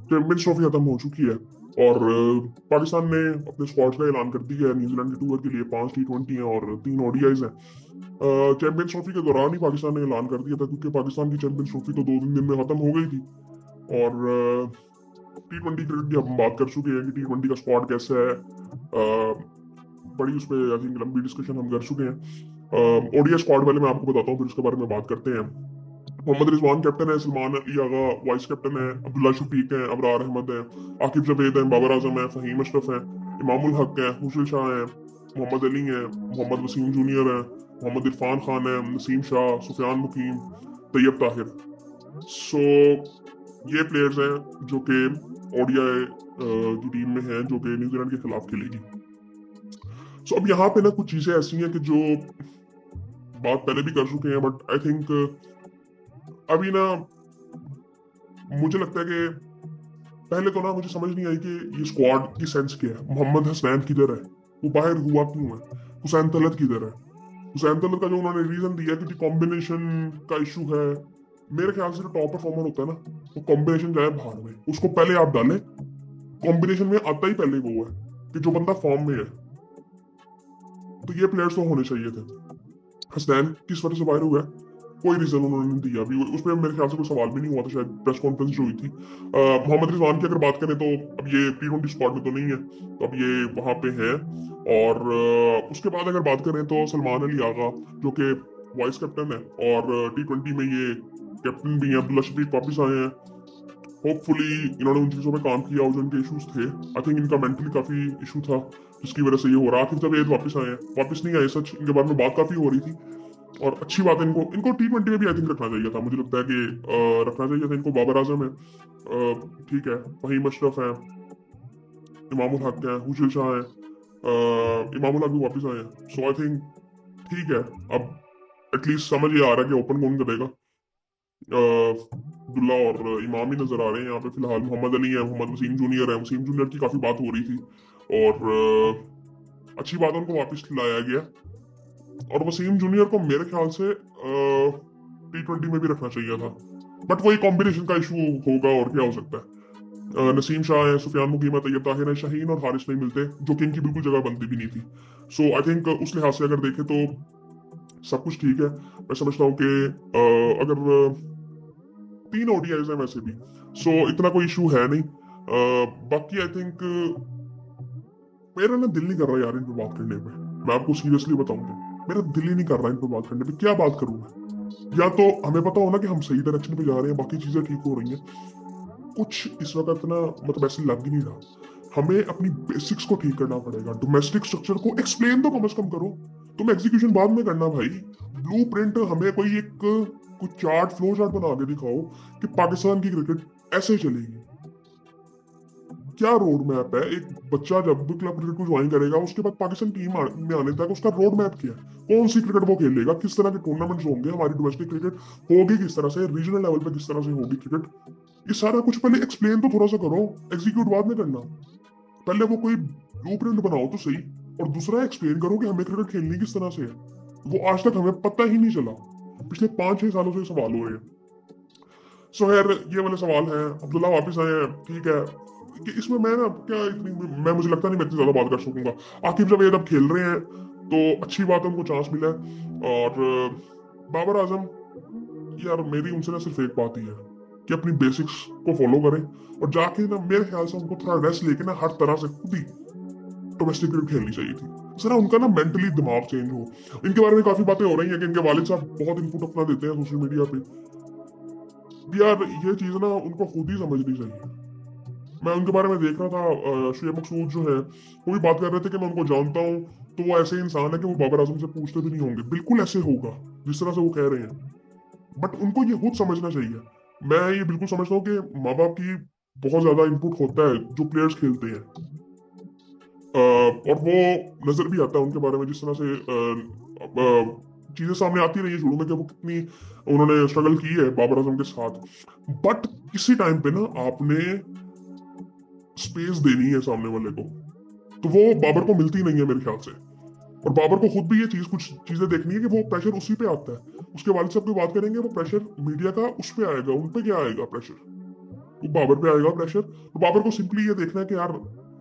Champions trophy खत्म हो चुकी है और पाकिस्तान ने अपने स्क्वाड का ऐलान कर दिया है न्यूजीलैंड के टूर के लिए। 5 T20 हैं और 3 ODIs हैं। चैंपियंस ट्रॉफी के दौरान ही पाकिस्तान ने ऐलान कर दिया था, क्योंकि पाकिस्तान की चैंपियंस ट्रॉफी तो 2 3 दिन में खत्म हो गई थी। और T20 क्रिकेट की हम बात कर चुके हैं कि T20 का स्क्वाड कैसा है। बड़ी उस पर आई थिंक लंबी डिस्कशन हम कर चुके हैं। ODI स्क्वाड वाले मैं आपको बताता हूँ, फिर उसके बारे में बात करते हैं। मोहम्मद रिजवान कैप्टन है, सलमान अली आगा वाइस कैप्टन है, अब्दुल्ला शफीक है, अबरार अहमद है, आकिब जवेद है, बाबर आजम है, फहीम अशरफ है, इमामुल हक है, हुसैन शाह है, मोहम्मद अली है, मोहम्मद वसीम जूनियर है, मोहम्मद इरफान खान है, नसीम शाह, सुफियान मुकीम, तैयब ताहिर। सो ये प्लेयर्स हैं जो कि ODI की टीम में हैं, जो कि न्यूजीलैंड के खिलाफ खेलेगी। सो अब यहाँ पे ना कुछ चीजें ऐसी हैं कि जो बात पहले भी कर चुके हैं, बट आई थिंक अभी ना मुझे लगता है कि पहले तो ना मुझे समझ नहीं आई कि ये स्क्वाड की सेंस क्या है। मोहम्मद हसनैन किधर है, वो बाहर हुआ क्यों है? हुसैन तलत किधर है? हुसैन तलत का जो उन्होंने रीजन दिया कि कॉम्बिनेशन का इशू है। मेरे ख्याल से जो टॉप परफॉर्मर होता है ना, वो कॉम्बिनेशन जाए भाड़ में, उसको पहले आप डालें। कॉम्बिनेशन में आता ही पहले वो है कि जो बंदा फॉर्म में है। तो ये प्लेयर्स तो होने चाहिए थे। हसनैन किस वजह से बाहर हुआ है, कोई रीजन उन्होंने नहीं दिया। अभी उस पर मेरे ख्याल से कोई सवाल भी नहीं हुआ था, शायद प्रेस कॉन्फ्रेंस जो हुई थी। मोहम्मद रिजवान की अगर बात करें तो अब ये T20 स्क्वाड में तो नहीं है, तो अब ये वहां पे है। और उसके बाद अगर बात करें तो सलमान अली आगा, जो कि वाइस कैप्टन है और T20 में ये कैप्टन भी हैं। अब्दुल्ला शफीक वापिस आए हैं। होपफुली इन्होंने उन चीजों पे काम किया और जो इनके इश्यूज थे, आई थिंक इनका मेंटली काफी इशू था, जिसकी वजह से ये हो रहा। आखिर जब ये वापस आए हैं, वापस नहीं आए सच, इनके बारे में बात काफी हो रही थी। और अच्छी बात है, इनको इनको T20 में भी आई थिंक रखना चाहिए था। मुझे लगता है कि रखना चाहिए था इनको। बाबर आजम है, ठीक है, फहीम अशरफ है, इमामुल हक है, हुसैन शाह है, इमामुल हक भी वापस आए हैं। सो आई थिंक ठीक है। अब एटलीस्ट समझ ये आ रहा है कि ओपन कौन करेगा। अब्दुल्ला और इमाम ही नजर आ रहे हैं यहाँ पे फिलहाल। मोहम्मद अली है, मोहम्मद वसीम जूनियर है। वसीम जूनियर की काफी बात हो रही थी और अच्छी बात है उनको वापस लाया गया। और वसीम जूनियर को मेरे ख्याल से T20 में भी रखना चाहिए था, बट वही कॉम्बिनेशन का इशू होगा और क्या हो सकता है। नसीम शाह है, सुफियान मुकीम है, तैयब ताहिर है, शाहीन और हारिस नहीं मिलते, जो कि इनकी बिल्कुल जगह बनती भी नहीं थी। सो आई थिंक उस लिहाज से अगर देखें तो सब कुछ ठीक है। मैं समझता हूँ कि अगर 3 ODIs हैं वैसे भी, सो इतना कोई इशू है नहीं। बाकी आई थिंक मेरा ना दिल नहीं कर रहा यार इन पे बात करने पे। मैं आपको सीरियसली बताऊंगा, मेरा दिल ही नहीं कर रहा इन पे बात करने पे। क्या बात करूं मैं? या तो हमें पता हो ना कि हम सही डायरेक्शन पे जा रहे हैं, बाकी चीजें ठीक हो रही हैं। कुछ इस वक्त ना मतलब ऐसे लग ही नहीं रहा। हमें अपनी बेसिक्स को ठीक करना पड़ेगा। डोमेस्टिक स्ट्रक्चर को एक्सप्लेन तो कम से कम करो। तुम एग्जीक्यूशन बाद में करना भाई। ब्लूप्रिंट हमें कोई एक कुछ चार्ट, फ्लो चार्ट बना के दिखाओ कि पाकिस्तान की क्रिकेट ऐसे चलेगी। क्या रोड मैप है? एक बच्चा जब भी क्लब क्रिकेट को ज्वाइन करेगा, उसके बाद पाकिस्तान टीम में आने तक उसका रोड मैप क्या है? कौन सी क्रिकेट वो खेलेगा, किस तरह के टूर्नामेंट्स होंगे, हमारी डोमेस्टिक क्रिकेट होगी किस तरह से, रीजनल लेवल पे किस तरह से होगी क्रिकेट। ये सारा कुछ पहले एक्सप्लेन तो थोड़ा सा करो, एग्जीक्यूट बाद में करना। पहले वो कोई ब्लूप्रिंट बनाओ तो सही, और दूसरा एक्सप्लेन करो कि हमें क्रिकेट खेलनी किस तरह से है। वो आज तक हमें पता ही नहीं चला। पिछले 5 6 सालों से ये सवाल हो रहे हैं। सो यार ये वाले सवाल हैं। अब्दुल्ला वापस आए हैं, ठीक है। कि इसमें मैं ना क्या इतनी, मैं मुझे लगता नहीं मैं इतनी ज्यादा बात कर सकूंगा। आकिब जब ये जब खेल रहे हैं तो अच्छी बात है, उनको चांस मिला है। और बाबर आजम, यार मेरी उनसे ना सिर्फ एक बात ही है कि अपनी बेसिक्स को फॉलो करें, और जाके ना मेरे ख्याल से उनको थोड़ा रेस्ट लेके ना हर तरह से खुद ही डोमेस्टिक क्रिकेट खेलनी चाहिए थी। जरा उनका ना मेंटली दिमाग चेंज हो। इनके बारे में काफी बातें हो रही हैं कि इनके वालिद साहब बहुत इनपुट अपना देते हैं सोशल मीडिया पे। यार ये चीज ना उनको खुद ही समझनी चाहिए। मैं उनके बारे में देख रहा था, शुएब मकसूद जो है वो भी बात कर रहे थे कि मैं उनको जानता हूँ, तो वो ऐसे इंसान है कि वो बाबर आजम से पूछते भी नहीं होंगे। बिल्कुल ऐसे होगा जिस तरह से वो कह रहे हैं, बट उनको ये खुद समझना चाहिए। मैं ये बिल्कुल समझता हूँ कि माँ बाप की बहुत ज्यादा इनपुट होता है जो प्लेयर्स खेलते हैं। और वो नजर भी आता है उनके बारे में, जिस तरह से चीजें सामने आती रही है शुरू में कि वो कितनी उन्होंने स्ट्रगल की है बाबर आजम के साथ। बट किसी टाइम पे ना आपने स्पेस देनी है सामने वाले को, तो वो बाबर को मिलती नहीं है मेरे ख्याल से। और बाबर को खुद भी ये चीज, कुछ चीजें देखनी है कि वो प्रेशर उसी पे आता है। उसके वालिद साहब की बात करेंगे, वो प्रेशर मीडिया का उस पे आएगा, उन पे क्या आएगा प्रेशर? तो बाबर पे आएगा प्रेशर। तो बाबर को सिंपली ये देखना है कि यार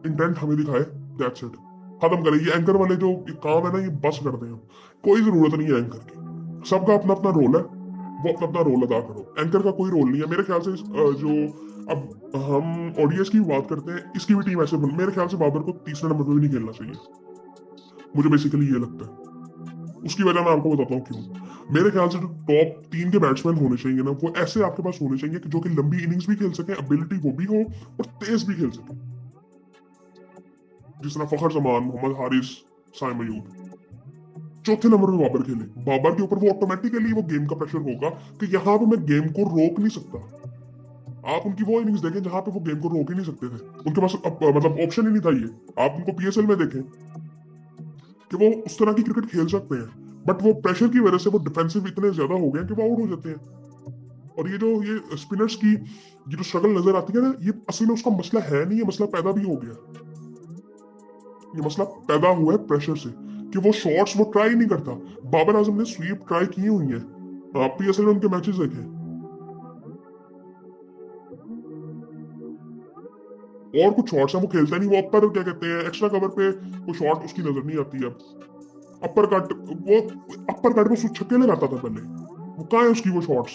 इंटेंट हमें दिखाए, दैट्स इट, खत्म करें। ये एंकर वाले जो काम है ना, ये बस कर दें हम। कोई जरूरत नहीं है एंकर की, सबका अपना अपना रोल है, वो अपना अपना रोल अदा करो। एंकर का कोई रोल नहीं है मेरे ख्याल से। जो अब हम ऑडियंस की बात करते हैं, इसकी भी टीम ऐसे मेरे ख्याल से बाबर को तीसरे नंबर पे भी नहीं खेलना चाहिए, मुझे बेसिकली ये लगता है। उसकी वजह मैं आपको बताता हूँ क्यों। मेरे ख्याल से जो टॉप 3 के बैट्समैन होने चाहिए ना, वो ऐसे आपके पास होने चाहिए कि जो कि लंबी इनिंग्स भी खेल सके, एबिलिटी वो भी हो, और तेज भी खेल सके। जिस तरह फखर जमान, मोहम्मद हारिस, साइम अयूब। चौथे नंबर पे बाबर खेले। बाबर के ऊपर वो ऑटोमेटिकली वो गेम का प्रेशर होगा कि यहाँ पे मैं गेम को रोक नहीं सकता। आप उनकी वो इनिंग्स देखें जहां पे वो गेम को रोक ही नहीं सकते थे, उनके पास मतलब ऑप्शन ही नहीं था ये। आप उनको पीएसएल में देखें कि वो उस तरह की क्रिकेट खेल सकते हैं, बट वो प्रेशर की वजह से वो डिफेंसिव इतने ज्यादा हो गए कि वो आउट हो जाते हैं। और ये जो ये स्पिनर्स की ये जो स्ट्रगल नजर आती है ना, ये असल में उसका मसला है नहीं, ये मसला पैदा भी हो गया। ये मसला पैदा हुआ है प्रेशर से, कि वो शॉट्स वो ट्राई नहीं करता। बाबर आजम ने स्वीप ट्राई की हुई है, आप पीएसएल में उनके मैचेस देखें, और कुछ शॉट्स है वो खेलता नहीं। वो अपर क्या कहते हैं, एक्स्ट्रा कवर पे वो शॉट उसकी नजर नहीं आती अब। अपर कट, वो अपर कट में छक्के लगाता था पहले, वो कहाँ है उसकी वो शॉट्स।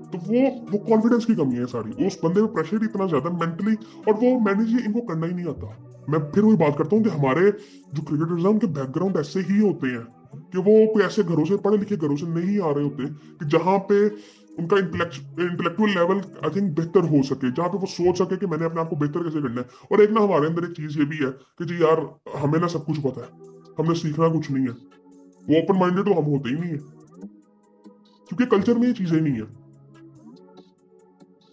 तो वो कॉन्फिडेंस की कमी है सारी, उस बंदे में प्रेशर इतना ज्यादा मेंटली, और वो मैनेज इनको करना ही नहीं आता। मैं फिर वही बात करता हूँ कि हमारे जो क्रिकेटर्स हैं उनके बैकग्राउंड ऐसे ही होते हैं कि वो कोई ऐसे घरों से, पढ़े लिखे घरों से नहीं आ रहे होते कि जहाँ पे उनका इंटेलेक्चुअल लेवल आई थिंक बेहतर हो सके, जहाँ पे वो सोच सके कि मैंने अपने आप को बेहतर कैसे करना है। और एक ना हमारे अंदर एक चीज ये भी है कि जी यार हमें ना सब कुछ पता है, हमने सीखना कुछ नहीं है। वो ओपन माइंडेड तो हम होते ही नहीं है, क्योंकि कल्चर में ये चीजें नहीं है।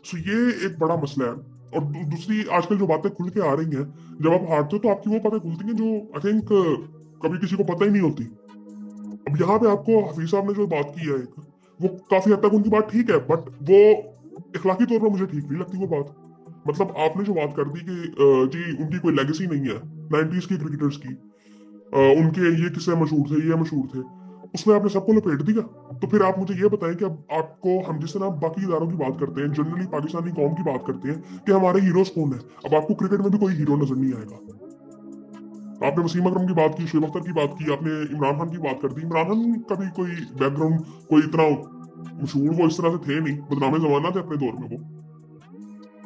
सो ये एक बड़ा मसला है। और दूसरी आजकल जो बातें खुल के आ रही हैं, जब आप हारते हो तो आपकी वो बातें खुलती हैं जो आई थिंक कभी किसी को पता ही नहीं होती। अब यहाँ पे आपको हफीज साहब ने जो बात की है एक, वो काफी हद तक उनकी बात ठीक है, बट वो इखलाकी तौर पर मुझे ठीक नहीं लगती वो बात। मतलब आपने जो बात कर दी कि जी उनकी कोई लेगेसी नहीं है 90s की क्रिकेटर्स की, उनके ये किस्से मशहूर थे, ये मशहूर थे, उसमें आपने सबको लपेट दिया। तो फिर आप मुझे ये बताएं कि अब आपको, हम जिस तरह बाकी इदारों की बात करते हैं, जनरली पाकिस्तानी कौम की बात करते हैं कि हमारे हीरोज कौन है, अब आपको क्रिकेट में भी कोई हीरो नजर नहीं आएगा। आपने वसीम अकरम की बात की, शुएब अख्तर की बात की, आपने इमरान खान की बात कर दी। इमरान खान का भी कोई बैकग्राउंड कोई इतना मशहूर वो इस तरह से थे नहीं, बदनामे जमाना थे अपने दौर में। वो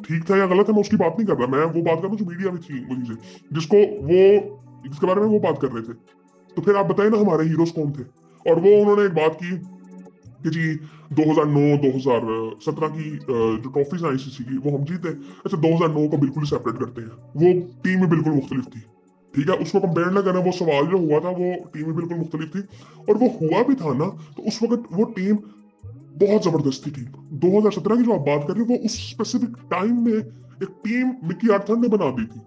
ठीक था या गलत है मैं उसकी बात नहीं कर रहा, मैं वो बात कर रहा हूँ जो मीडिया में थी वहीं से, जिसको वो जिसके बारे में वो बात कर रहे थे। तो फिर आप बताए ना हमारे हीरोज कौन थे। और वो उन्होंने एक बात की कि जी 2009-2017 की जो ट्रॉफीज आई आईसीसी की वो हम जीते। अच्छा 2009 को बिल्कुल ही सेपरेट करते हैं, वो टीम में बिल्कुल मुख्तलिफ थी। ठीक है, उसको कंपेयर ना करें, वो सवाल जो हुआ था वो टीम में बिल्कुल मुख्तलिफ थी। और वो हुआ भी था ना, तो उस वक्त वो टीम बहुत जबरदस्त थी। टीम 2017 की जो आप बात कर रहे हो, वो उस स्पेसिफिक टाइम में एक टीम मिकी आर्थर ने बना दी थी।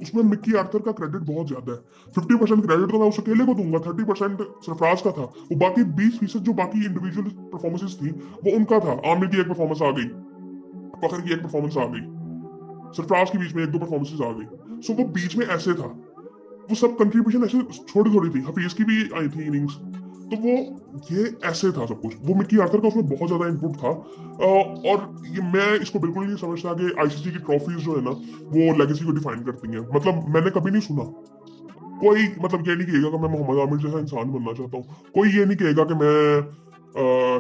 उसमें मिक्की आर्थर का क्रेडिट बहुत ज्यादा है। 50% क्रेडिट तो मैं उस अकेले को दूंगा, 30% सरफराज का था, वो बाकी 20% जो बाकी इंडिविजुअल परफॉर्मेंसेस थी वो उनका था। आमिर की एक परफॉर्मेंस आ गई, फखर की एक परफॉर्मेंस आ गई, सरफराज के बीच में एक दो परफॉर्मेंसेस आ गई। सो वो बीच में ऐसे था, वो सब कंट्रीब्यूशन ऐसे छोटी छोटी थी। हफीज की भी आई थी इनिंग्स, तो वो ये ऐसे था सब कुछ। वो मिक्की आर्थर का उसमें बहुत ज्यादा इनपुट था। और ये मैं इसको बिल्कुल नहीं समझता कि आईसीसी की ट्रॉफीज जो है ना वो लेगेसी को डिफाइन करती हैं। मतलब मैंने कभी नहीं सुना कोई, मतलब ये नहीं कहेगा कि मैं मोहम्मद आमिर जैसा इंसान बनना चाहता हूँ, कोई ये नहीं कहेगा कि मैं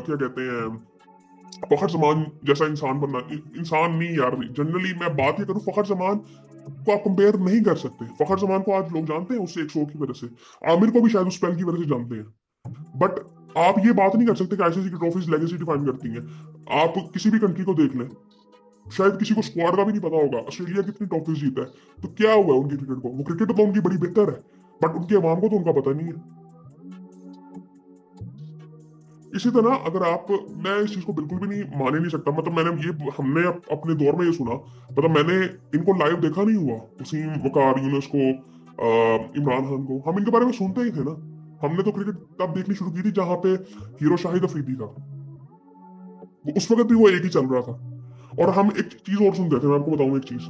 क्या कहते हैं फखर जमान जैसा इंसान बनना। इंसान नहीं यार, जनरली मैं बात ये करूँ, फखर जमान को आप कंपेयर नहीं कर सकते। फखर जमान को आज लोग जानते हैं उससे एक शो की वजह से, आमिर को भी शायद उस स्पेल की वजह से जानते हैं। बट आप ये बात नहीं कर सकते कि आईसीसी की ट्रॉफीज लेगेसी डिफाइन करती हैं। आप किसी भी कंट्री को देख लें, शायद किसी को स्क्वाड का भी नहीं पता होगा ऑस्ट्रेलिया कितनी ट्रॉफीज जीता है, तो क्या हुआ उनकी क्रिकेट को। वो क्रिकेट तो उनकी बड़ी बेहतर है, बट उनके अवाम को तो उनका पता नहीं है। इसी तरह अगर आप, मैं इस चीज को बिल्कुल भी नहीं मान ही नहीं सकता। मतलब मैंने ये हमने अपने दौर में ये सुना, मतलब मैंने इनको लाइव देखा नहीं हुआ, वसीम, वकार, यूनुस को, इमरान खान को। हम इनके बारे में सुनते ही थे ना। हमने तो क्रिकेट तब देखनी शुरू की थी जहां पे हीरो शाहिद अफरीदी था, उस वक्त भी वो एक ही चल रहा था। और हम एक चीज और सुनते थे, मैं आपको बताऊं एक चीज,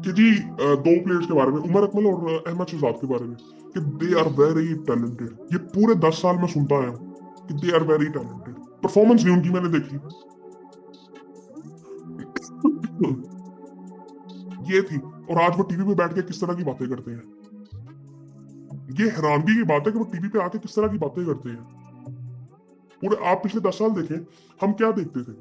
कि जी दो प्लेयर्स के बारे में, उमर अकमल और अहमद शहजाद के बारे में, कि दे आर वेरी टैलेंटेड। ये पूरे 10 साल में सुनता आया हूं कि they are very talented. Performance नहीं उनकी मैंने देखी। ये थी। और आज वो टीवी पे बैठ के किस तरह की बातें करते हैं। ये हैरानगी की बात है कि वो टीवी पे आके किस तरह की बातें करते हैं। पूरे आप पिछले 10 साल देखें, हम क्या देखते थे?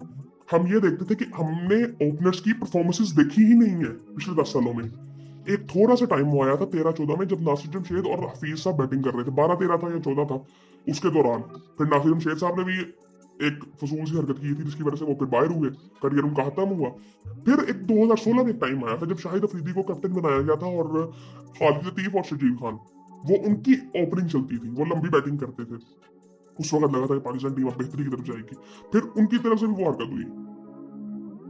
हम ये देखते थे कि हमने ओपनर्स की परफॉर्मेंसेस देखी ही नहीं है पिछले 10 सालों में। एक थोड़ा सा टाइम वो आया था 13-14 में, जब नासिर जमशेद और हफीज साहब बैटिंग कर रहे थे, 12-13 था या 14 था उसके दौरान। फिर नासिर जमशेद साहब ने भी एक फजूल सी हरकत की थी जिसकी वजह से वो फिर बाहर हुए, करियर उनका खत्म हुआ। फिर एक 2016 में एक टाइम आया था जब शाहिद अफरीदी को कैप्टन बनाया गया था और खालिद लतीफ और शजीब खान, वो उनकी ओपनिंग चलती थी, वो लंबी बैटिंग करते थे। उस वक्त लगा था कि पाकिस्तान टीम अब बेहतरी की तरफ जाएगी। फिर उनकी तरफ से भी वो हरकत हुई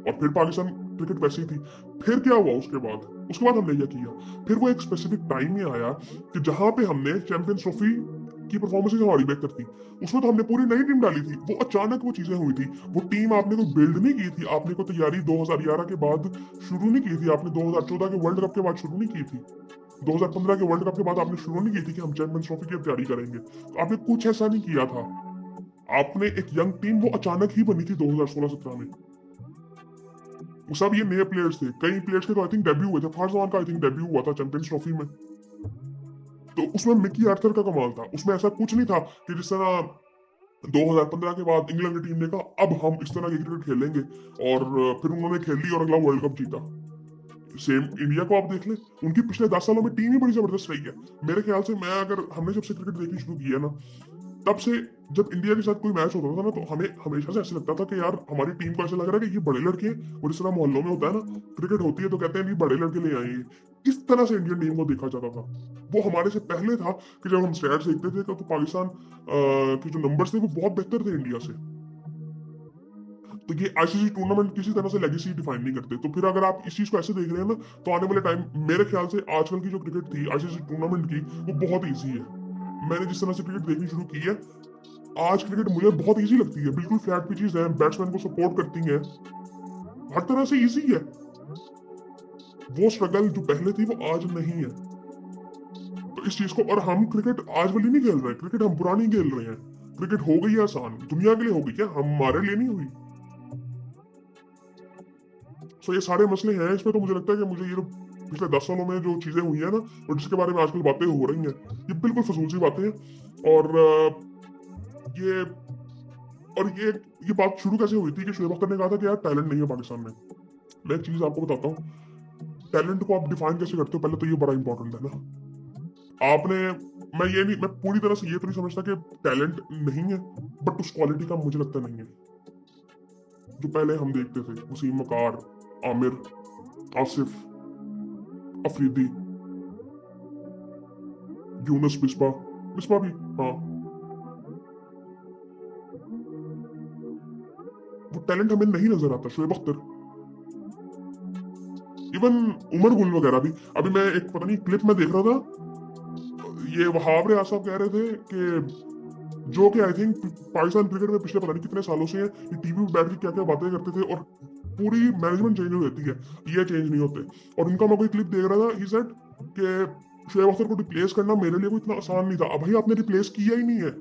और फिर पाकिस्तान क्रिकेट वैसी थी। फिर क्या हुआ उसके बाद? उसके बाद हमने क्या किया? फिर वो एक स्पेसिफिक टाइम में आया कि जहां पे हमने चैंपियंस ट्रॉफी की परफॉर्मेंसेस हमारी बेहतर थी। उसमें तो हमने पूरी नई टीम डाली थी। वो अचानक वो चीजें हुई थी। वो टीम आपने कोई बिल्ड नहीं की थी, आपने कोई तैयारी 2011 के बाद शुरू नहीं की थी, आपने 2014 के वर्ल्ड कप के बाद शुरू नहीं की थी, 2015 के वर्ल्ड कप के बाद आपने शुरू नहीं की थी कि हम चैंपियंस ट्रॉफी की तैयारी करेंगे। तो आपने कुछ ऐसा नहीं किया था। आपने एक यंग टीम वो अचानक ही बनी थी 2016-17 में। वो सब ये नए प्लेयर्स थे। कई प्लेयर्स के तो आई थिंक डेब्यू हुए थे। फारजान का आई थिंक डेब्यू हुआ था चैंपियंस ट्रॉफी में। तो उसमें मिकी आर्थर का कमाल था। उसमें ऐसा कुछ नहीं था कि जिस तरह 2015 के बाद इंग्लैंड की टीम ने कहा अब हम इस तरह की क्रिकेट खेलेंगे, और फिर उन्होंने खेल ली और अगला वर्ल्ड कप जीता। सेम इंडिया को आप देख लें, उनकी पिछले 10 सालों में टीम ही बड़ी जबरदस्त रही है। मेरे ख्याल से मैं अगर हमने जब से क्रिकेट देखनी शुरू की है ना, तब से जब इंडिया के साथ कोई मैच होता था ना, तो हमें हमेशा से ऐसा लगता था कि यार हमारी टीम को ऐसा लग रहा है कि ये बड़े लड़के हैं। और इस तरह मोहल्लों में होता है ना, क्रिकेट होती है तो कहते हैं ये बड़े लड़के ले आएंगे। इस तरह से इंडियन टीम को देखा जाता था। वो हमारे से पहले था कि जब हम स्टैट्स देखते थे तो पाकिस्तान के जो नंबर्स थे वो बहुत बेहतर थे इंडिया से। तो ये आईसीसी टूर्नामेंट किसी तरह से लेगेसी डिफाइन नहीं करते। तो फिर अगर आप इस चीज को ऐसे देख रहे हैं ना, तो आने वाले टाइम मेरे ख्याल से आजकल की जो क्रिकेट थी आईसीसी टूर्नामेंट की, वो बहुत ईजी है। मैंने जिस तरह से क्रिकेट देखनी शुरू की है, आज क्रिकेट मुझे बहुत इजी लगती है। बिल्कुल फ्लैट पिचेस है, बैट्समैन को सपोर्ट करती है, हर तरह से इजी है। वो स्ट्रगल जो पहले थी वो आज नहीं है। तो इस चीज को, और हम क्रिकेट आज वाली नहीं खेल रहे, क्रिकेट हम पुरानी खेल रहे हैं। क्रिकेट हो गई है आसान, दुनिया के लिए हो गई, क्या हमारे लिए नहीं हुई? सो ये सारे मसले हैं इसमें। तो मुझे लगता है कि मुझे ये जो पिछले 10 सालों में जो चीजें हुई है ना, और जिसके बारे में आजकल बातें हो रही हैं, ये बिल्कुल फजूल सी बातें हैं। और ये ये बात शुरू कैसे हुई थी कि शोएब अख्तर ने कहा था कि यार टैलेंट नहीं है पाकिस्तान में। मैं एक चीज आपको बताता हूँ, टैलेंट को आप डिफाइन कैसे करते हो, पहले तो ये बड़ा इंपॉर्टेंट है ना। आपने, मैं पूरी तरह से ये तो नहीं समझता कि टैलेंट नहीं है, बट उस क्वालिटी का मुझे लगता नहीं है जो पहले हम देखते थे। वसीम मकार, आमिर, आसिफ, अफरीदी, यूनुस, बिस्वा बिस्वा भी, हाँ, वो टैलेंट हमें नहीं नजर आता। शोएब अख्तर, इवन उमर गुल वगैरह भी। अभी मैं एक पता नहीं क्लिप में देख रहा था, ये वहाब रियाज साहब कह रहे थे कि जो कि आई थिंक पाकिस्तान क्रिकेट में पिछले पता नहीं कितने सालों से ये टीवी पे बैठ के क्या क्या बातें करते थे, और पूरी मैनेजमेंट चेंज हो जाती है, ये चेंज नहीं होते। और उनका मैं कोई क्लिप देख रहा था, ही सेड कि शोएब अख्तर को रिप्लेस करना मेरे लिए कोई इतना आसान नहीं था। अब भाई आपने रिप्लेस किया ही नहीं है।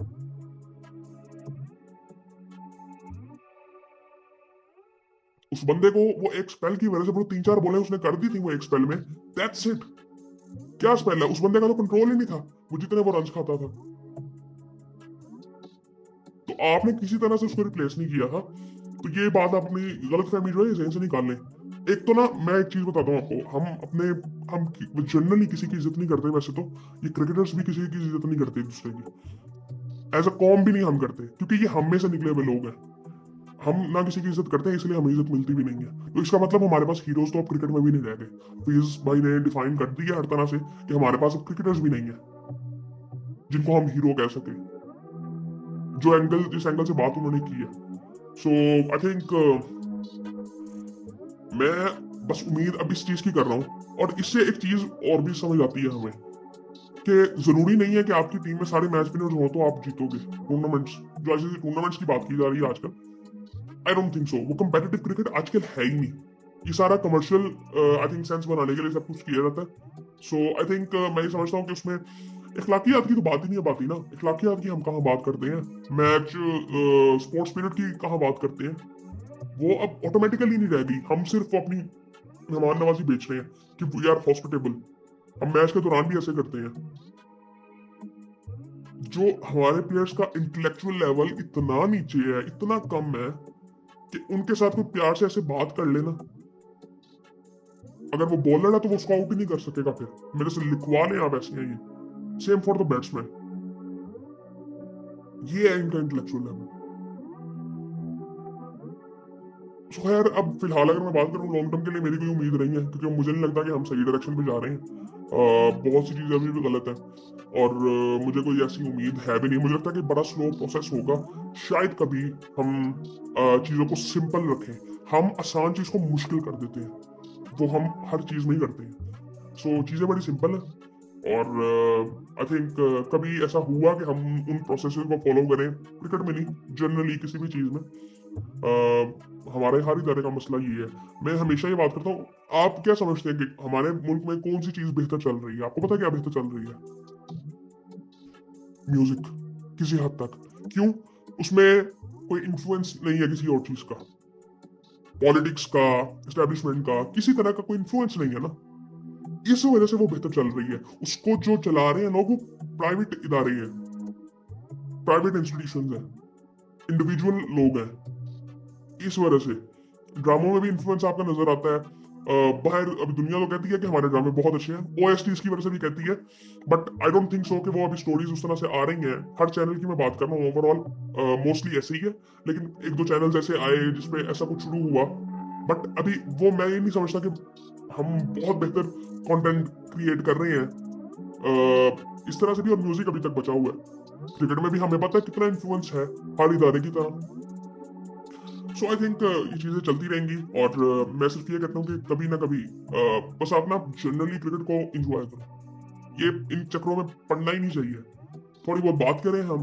उस बंदे को वो एक स्पेल की वजह से, वो 3-4 बॉलें उसने कर दी थी वो एक स्पेल में, दैट्स इट। क्या स्पेल है? उस बंदे का तो कंट्रोल ही नहीं था, वो जितने वो रन खाता था। तो आपने किसी तरह से उसको रिप्लेस नहीं किया था। तो ये बात अपनी गलत फहमी जो है जहन से निकाल लें। एक तो ना, मैं एक चीज बताता हूँ आपको, हम जनरली किसी की इज्जत नहीं करते। वैसे तो ये क्रिकेटर्स भी किसी की इज्जत नहीं करते एक दूसरे की, एज अ कॉम भी नहीं हम करते, क्योंकि ये हम में से निकले हुए लोग हैं। हम ना किसी की इज्जत करते हैं, इसलिए हमें इज्जत मिलती भी नहीं है। तो इसका मतलब हमारे पास हीरोज तो अब क्रिकेट में भी नहीं रह गए। फीस भाई ने डिफाइन कर दिया हर तरह से कि हमारे पास अब क्रिकेटर्स भी नहीं है जिनको हम हीरो कह सके, जो एंगल, जिस एंगल से बात उन्होंने की है। सो आई थिंक मैं बस उम्मीद अब इस चीज की कर रहा हूँ। और इससे एक चीज और भी समझ आती है हमें कि जरूरी नहीं है कि आपकी टीम में सारे मैच विनर्स हो तो आप जीतोगे टूर्नामेंट्स। जो ऐसी टूर्नामेंट्स की बात की जा रही है आजकल, आई डोंट थिंक सो। वो कंपेटिटिव क्रिकेट आजकल है ही नहीं। ये सारा कमर्शियल आई थिंक सेंस बनाने के लिए सब कुछ किया जाता है। सो आई थिंक मैं ये समझता हूँ कि उसमें इखलाकियात की तो बात ही नहीं है, बात ही ना। इखलाकियात की हम कहाँ बात करते हैं, मैच स्पोर्ट्स स्पिरिट की कहाँ बात करते हैं। वो अब ऑटोमेटिकली नहीं रह गई। हम सिर्फ अपनी मेहमान नवाजी बेच रहे हैं कि वी आर हॉस्पिटेबल। हम मैच के दौरान भी ऐसे करते हैं। जो हमारे प्लेयर्स का इंटेलेक्चुअल लेवल इतना नीचे है, इतना कम है कि उनके साथ कोई प्यार से ऐसे बात कर लेना, अगर वो बॉलर है तो वो उसको आउट ही नहीं कर सकेगा। फिर मेरे से लिखवा लें आप, ऐसे हैं ये। Same for the batsman. ये है इनका इंटेलेक्चुअल लेवल। तो खैर, अब फिलहाल अगर मैं बात करूँ लॉन्ग टर्म के लिए, मेरी कोई उम्मीद नहीं है, क्योंकि मुझे नहीं लगता कि हम सही डायरेक्शन पे जा रहे हैं। बहुत सी चीजें अभी भी गलत है, और मुझे कोई ऐसी उम्मीद है भी नहीं। मुझे लगता है कि बड़ा स्लो प्रोसेस होगा। शायद कभी हम चीजों को सिंपल रखें। हम आसान चीज को मुश्किल कर देते हैं, वो हम हर चीज में ही करते हैं। सो चीजें बड़ी सिंपल है, और आई थिंक कभी ऐसा हुआ कि हम उन प्रोसेस को फॉलो करें, क्रिकेट में नहीं, जनरली किसी भी चीज में। हमारे हर इदारे का मसला ये है। मैं हमेशा ये बात करता हूँ, आप क्या समझते हैं कि हमारे मुल्क में कौन सी चीज बेहतर चल रही है? आपको पता है क्या बेहतर चल रही है? म्यूजिक, किसी हद तक। क्यों? उसमें कोई इन्फ्लुएंस नहीं है किसी और चीज का, पॉलिटिक्स का, एस्टेब्लिशमेंट का, किसी तरह का कोई इन्फ्लुएंस नहीं है ना। इस वजह से वो बेहतर चल रही है। उसको जो चला रहे हैं लोग, वो प्राइवेट इदारे हैं, प्राइवेट इंस्टीट्यूशन है, इंडिविजुअल लोग हैं। इस वजह से ड्रामों में भी इन्फ्लुएंस आपका नजर आता है। बाहर अभी दुनिया तो कहती है कि हमारे ड्रामे बहुत अच्छे हैं, ओएसटीज की वजह से भी कहती है, but I don't think so कि वो अभी स्टोरीज उस तरह से आ रही हैं। हर चैनल की मैं बात कर रहा हूँ, ओवरऑल मोस्टली ऐसे ही है, लेकिन एक दो चैनल ऐसे आए जिसपे ऐसा कुछ शुरू हुआ। बट अभी वो मैं ये नहीं समझता कि हम बहुत बेहतर कंटेंट क्रिएट कर रहे हैं इस तरह से भी। और म्यूजिक अभी तक बचा हुआ है। क्रिकेट में भी हमें पता है कितना इन्फ्लुएंस है हर इदारे की तरह। सो आई थिंक ये चीजें चलती रहेंगी, और मैं सिर्फ ये कहता हूँ कि कभी ना कभी बस आप ना जनरली क्रिकेट को एंजॉय करो। ये इन चक्रों में पड़ना ही नहीं चाहिए। थोड़ी बहुत बात करें हम,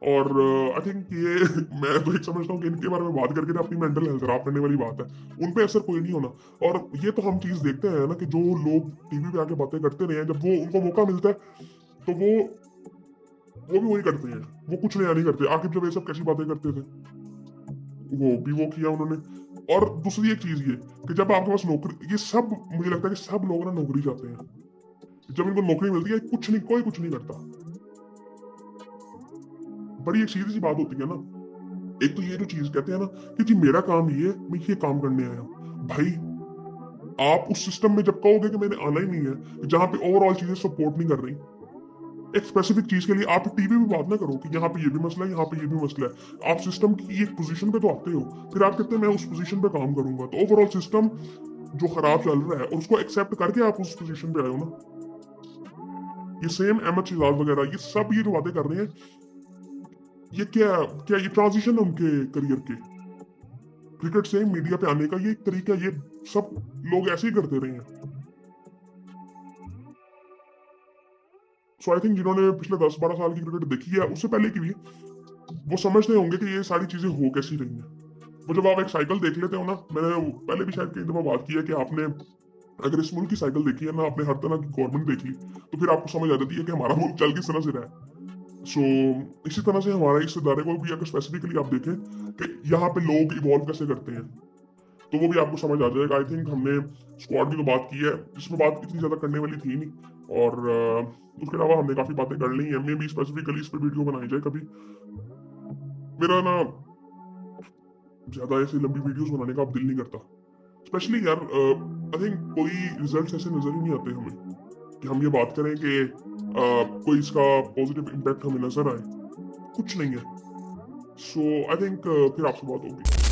और आई थिंक ये मैं तो एक समझता हूँ कि इनके बारे में बात करके ना अपनी मेंटल हेल्थ खराब करने वाली बात है। उन पे असर कोई नहीं होना। और ये तो हम चीज देखते हैं ना कि जो लोग टीवी पे आके बातें करते रहे हैं, जब वो उनको मौका मिलता है तो वो भी वही करते हैं। वो कुछ नया नहीं करते। आकिब जब ये सब कैसी बातें करते थे, वो भी वो किया उन्होंने। और दूसरी एक चीज ये कि जब आपके पास नौकरी, ये सब मुझे लगता है कि सब लोग ना नौकरी चाहते हैं। जब इनको नौकरी मिलती है, कुछ नहीं, कोई कुछ नहीं करता। बड़ी एक सीधी सी बात होती है ना। एक तो ये जो चीज कहते हैं ना कि जी मेरा काम ये है, मैं ये काम करने आया हूं। भाई, आप उस सिस्टम में जब कहोगे कि मैंने आना ही नहीं है, जहां पे ओवरऑल चीजें सपोर्ट नहीं कर रही, एक स्पेसिफिक चीज के लिए आप टीवी में बात ना करो कि यहाँ पे ये भी मसला है, यहाँ पे ये भी मसला है। आप सिस्टम की एक पोजीशन पे तो आते हो, फिर आप कहते हैं मैं उस पोजीशन पे काम करूंगा। तो ओवरऑल सिस्टम जो खराब चल रहा है, और उसको एक्सेप्ट करके आप उस पोजीशन पे आए हो ना। ये सेम अहमद शहजाद वगैरह, ये सब ये जो बातें कर रहे हैं, ये क्या क्या ये ट्रांजिशन है उनके करियर के। क्रिकेट से मीडिया पे आने का ये एक तरीका, ये सब लोग ऐसे ही करते रहे हैं। सो आई थिंक जिन्होंने पिछले 10-12 साल की क्रिकेट देखी है, उससे पहले की भी, वो समझते होंगे कि ये सारी चीजें हो कैसी रही हैं। वो जब आप एक साइकिल देख लेते हो ना, मैंने पहले भी शायद कई दफा बात की है कि आपने अगर इस मुल्क की साइकिल देखी है ना, आपने हर तरह की गवर्नमेंट देख ली, तो फिर आपको समझ आ जाती है कि हमारा मुल्क चल किस तरह से रहा है। सो इसी तरह से हमारे इस इदारे को भी अगर स्पेसिफिकली आप देखें कि यहाँ पे लोग इवॉल्व कैसे करते हैं, तो वो भी आपको समझ आ जाएगा। आई थिंक हमने स्क्वाड की तो बात की है, जिसमें बात इतनी ज्यादा करने वाली थी नहीं, और उसके अलावा हमने काफी बातें कर ली हैं। हमें भी स्पेसिफिकली इस पे वीडियो बनाई जाए कभी। मेरा ना ज्यादा ऐसी लंबी वीडियोस बनाने का अब दिल नहीं करता, स्पेशली यार आई थिंक कोई रिजल्ट्स ऐसे नजर ही नहीं आते हमें कि हम ये बात करें कि कोई इसका पॉजिटिव इम्पैक्ट हमें नजर आए। कुछ नहीं है। सो आई थिंक फिर आपसे बात होगी।